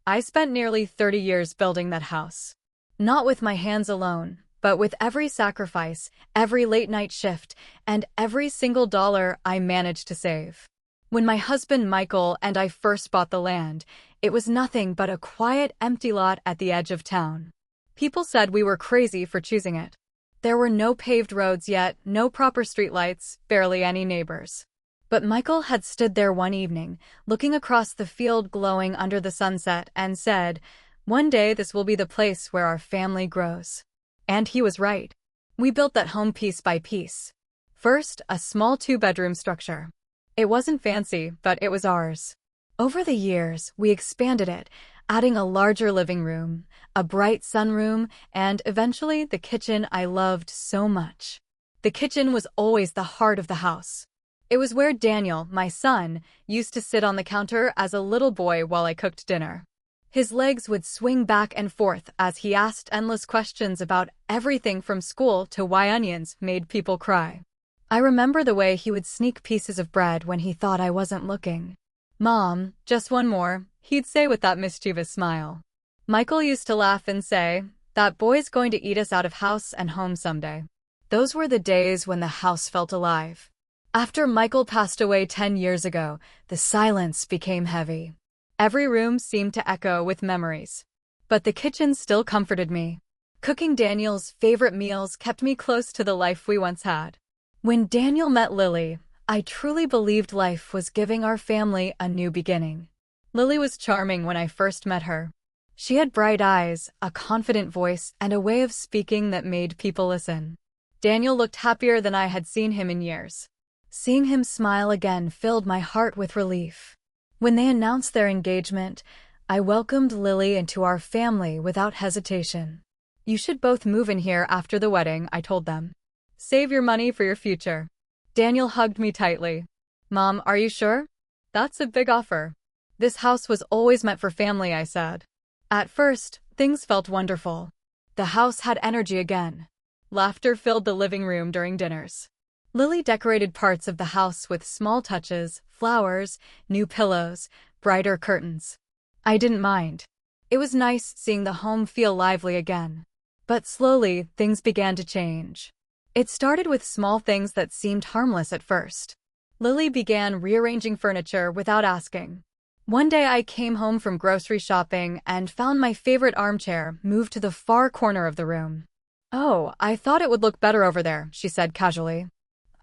I spent nearly 30 years building that house. Not with my hands alone, but with every sacrifice, every late-night shift, and every single dollar I managed to save. When my husband Michael and I first bought the land, it was nothing but a quiet, empty lot at the edge of town. People said we were crazy for choosing it. There were no paved roads yet, no proper streetlights, barely any neighbors. But Michael had stood there one evening, looking across the field glowing under the sunset, and said, "One day this will be the place where our family grows." And he was right. We built that home piece by piece. First, a small 2-bedroom structure. It wasn't fancy, but it was ours. Over the years, we expanded it, adding a larger living room, a bright sunroom, and eventually the kitchen I loved so much. The kitchen was always the heart of the house. It was where Daniel, my son, used to sit on the counter as a little boy while I cooked dinner. His legs would swing back and forth as he asked endless questions about everything from school to why onions made people cry. I remember the way he would sneak pieces of bread when he thought I wasn't looking. "Mom, just one more," he'd say with that mischievous smile. Michael used to laugh and say, "That boy's going to eat us out of house and home someday." Those were the days when the house felt alive. After Michael passed away 10 years ago, the silence became heavy. Every room seemed to echo with memories. But the kitchen still comforted me. Cooking Daniel's favorite meals kept me close to the life we once had. When Daniel met Lily, I truly believed life was giving our family a new beginning. Lily was charming when I first met her. She had bright eyes, a confident voice, and a way of speaking that made people listen. Daniel looked happier than I had seen him in years. Seeing him smile again filled my heart with relief. When they announced their engagement, I welcomed Lily into our family without hesitation. "You should both move in here after the wedding," I told them. "Save your money for your future." Daniel hugged me tightly. "Mom, are you sure? That's a big offer." "This house was always meant for family," I said. At first, things felt wonderful. The house had energy again. Laughter filled the living room during dinners. Lily decorated parts of the house with small touches, flowers, new pillows, brighter curtains. I didn't mind. It was nice seeing the home feel lively again. But slowly, things began to change. It started with small things that seemed harmless at first. Lily began rearranging furniture without asking. One day I came home from grocery shopping and found my favorite armchair moved to the far corner of the room. "Oh, I thought it would look better over there," she said casually.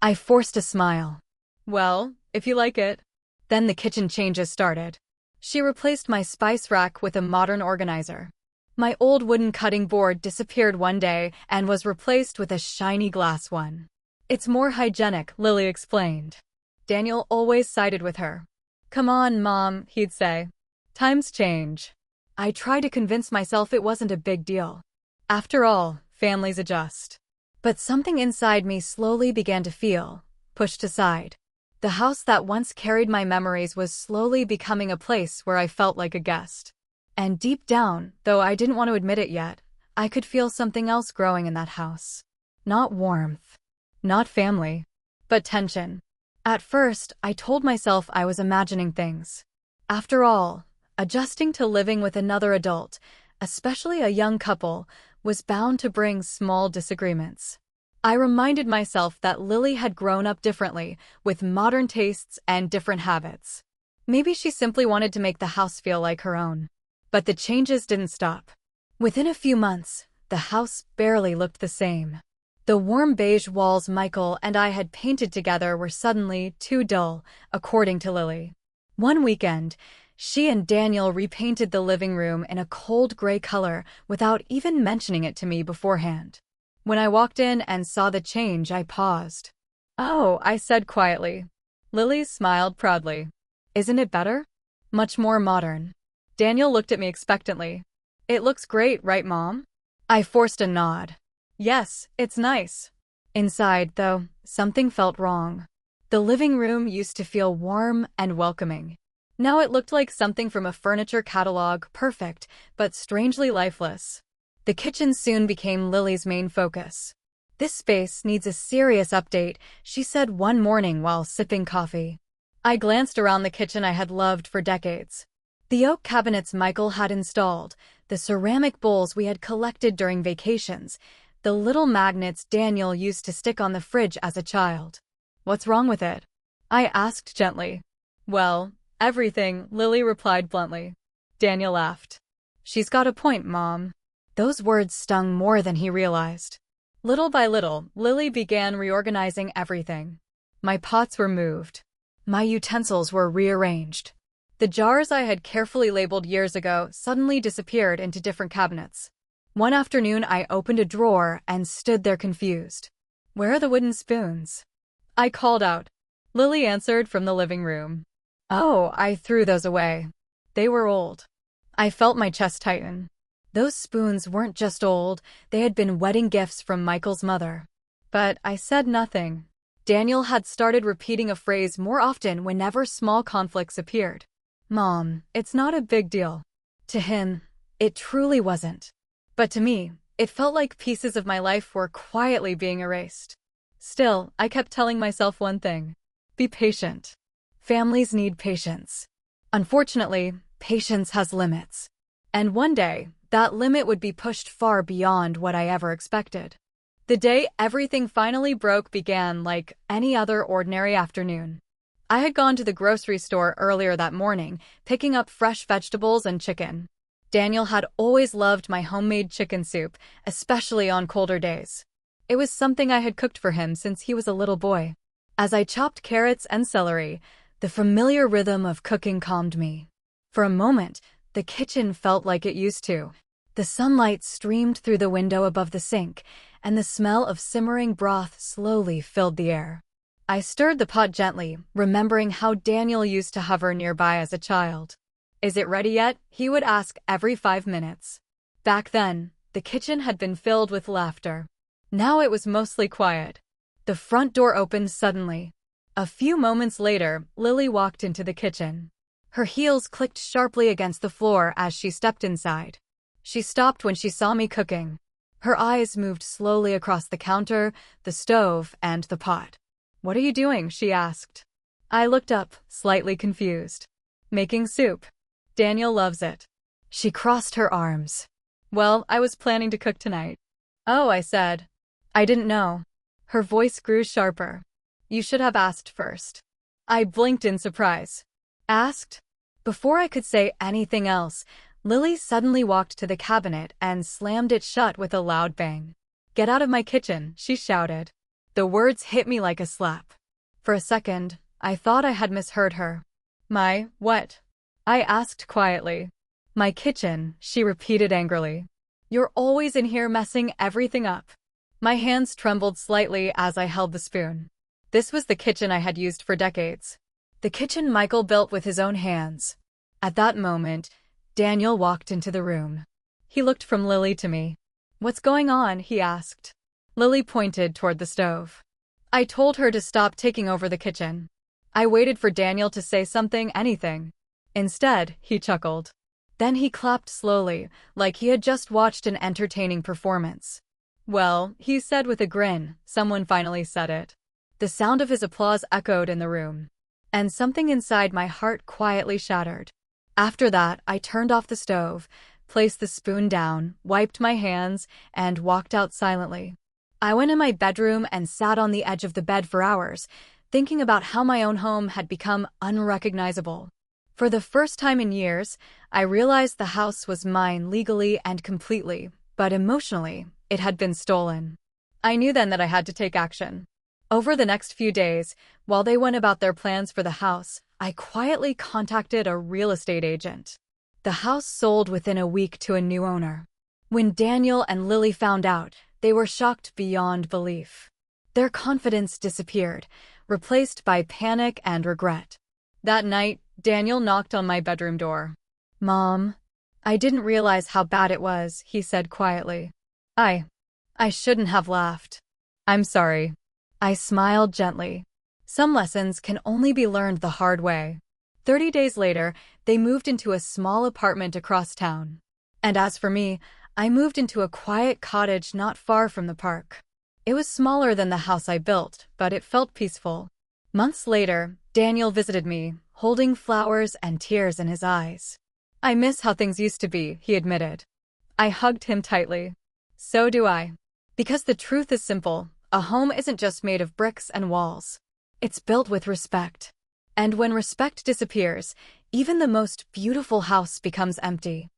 I forced a smile. "Well, if you like it." Then the kitchen changes started. She replaced my spice rack with a modern organizer. My old wooden cutting board disappeared one day and was replaced with a shiny glass one. "It's more hygienic," Lily explained. Daniel always sided with her. "Come on, Mom," he'd say. "Times change." I tried to convince myself it wasn't a big deal. After all, families adjust. But something inside me slowly began to feel pushed aside. The house that once carried my memories was slowly becoming a place where I felt like a guest. And deep down, though I didn't want to admit it yet, I could feel something else growing in that house. Not warmth, not family, but tension. At first, I told myself I was imagining things. After all, adjusting to living with another adult, especially a young couple, was bound to bring small disagreements. I reminded myself that Lily had grown up differently, with modern tastes and different habits. Maybe she simply wanted to make the house feel like her own. But the changes didn't stop. Within a few months, the house barely looked the same. The warm beige walls Michael and I had painted together were suddenly too dull, according to Lily. One weekend, she and Daniel repainted the living room in a cold gray color without even mentioning it to me beforehand. When I walked in and saw the change, I paused. "Oh," I said quietly. Lily smiled proudly. "Isn't it better? Much more modern." Daniel looked at me expectantly. "It looks great, right, Mom?" I forced a nod. "Yes, it's nice." Inside, though, something felt wrong. The living room used to feel warm and welcoming. Now it looked like something from a furniture catalog, perfect, but strangely lifeless. The kitchen soon became Lily's main focus. "This space needs a serious update," she said one morning while sipping coffee. I glanced around the kitchen I had loved for decades. The oak cabinets Michael had installed, the ceramic bowls we had collected during vacations, the little magnets Daniel used to stick on the fridge as a child. "What's wrong with it?" I asked gently. "Well, everything," Lily replied bluntly. Daniel laughed. "She's got a point, Mom." Those words stung more than he realized. Little by little, Lily began reorganizing everything. My pots were moved. My utensils were rearranged. The jars I had carefully labeled years ago suddenly disappeared into different cabinets. One afternoon, I opened a drawer and stood there confused. "Where are the wooden spoons?" I called out. Lily answered from the living room. "Oh, I threw those away. They were old." I felt my chest tighten. Those spoons weren't just old, they had been wedding gifts from Michael's mother. But I said nothing. Daniel had started repeating a phrase more often whenever small conflicts appeared. "Mom, it's not a big deal." To him, it truly wasn't. But to me, it felt like pieces of my life were quietly being erased. Still, I kept telling myself one thing: be patient. Families need patience. Unfortunately, patience has limits. And one day, that limit would be pushed far beyond what I ever expected. The day everything finally broke began like any other ordinary afternoon. I had gone to the grocery store earlier that morning, picking up fresh vegetables and chicken. Daniel had always loved my homemade chicken soup, especially on colder days. It was something I had cooked for him since he was a little boy. As I chopped carrots and celery, the familiar rhythm of cooking calmed me. For a moment, the kitchen felt like it used to. The sunlight streamed through the window above the sink, and the smell of simmering broth slowly filled the air. I stirred the pot gently, remembering how Daniel used to hover nearby as a child. "Is it ready yet?" he would ask every 5 minutes. Back then, the kitchen had been filled with laughter. Now it was mostly quiet. The front door opened suddenly. A few moments later, Lily walked into the kitchen. Her heels clicked sharply against the floor as she stepped inside. She stopped when she saw me cooking. Her eyes moved slowly across the counter, the stove, and the pot. "What are you doing?" she asked. I looked up, slightly confused. "Making soup. Daniel loves it." She crossed her arms. "Well, I was planning to cook tonight." "Oh," I said. "I didn't know." Her voice grew sharper. "You should have asked first." I blinked in surprise. "Asked?" Before I could say anything else, Lily suddenly walked to the cabinet and slammed it shut with a loud bang. "Get out of my kitchen," she shouted. The words hit me like a slap. For a second, I thought I had misheard her. "My what?" I asked quietly. "My kitchen," she repeated angrily. "You're always in here messing everything up." My hands trembled slightly as I held the spoon. This was the kitchen I had used for decades. The kitchen Michael built with his own hands. At that moment, Daniel walked into the room. He looked from Lily to me. "What's going on?" he asked. Lily pointed toward the stove. I told her to stop taking over the kitchen. I waited for Daniel to say something, anything. Instead, he chuckled. Then he clapped slowly, like he had just watched an entertaining performance. "Well," he said with a grin, "someone finally said it." The sound of his applause echoed in the room. And something inside my heart quietly shattered. After that, I turned off the stove, placed the spoon down, wiped my hands, and walked out silently. I went in my bedroom and sat on the edge of the bed for hours, thinking about how my own home had become unrecognizable. For the first time in years, I realized the house was mine legally and completely, but emotionally, it had been stolen. I knew then that I had to take action. Over the next few days, while they went about their plans for the house, I quietly contacted a real estate agent. The house sold within a week to a new owner. When Daniel and Lily found out, they were shocked beyond belief. Their confidence disappeared, replaced by panic and regret. That night, Daniel knocked on my bedroom door. "Mom, I didn't realize how bad it was," he said quietly. I shouldn't have laughed. "I'm sorry." I smiled gently. Some lessons can only be learned the hard way. 30 days later, they moved into a small apartment across town. And as for me, I moved into a quiet cottage not far from the park. It was smaller than the house I built, but it felt peaceful. Months later, Daniel visited me, holding flowers and tears in his eyes. I miss how things used to be, he admitted. I hugged him tightly. So do I. Because the truth is simple, a home isn't just made of bricks and walls. It's built with respect. And when respect disappears, even the most beautiful house becomes empty.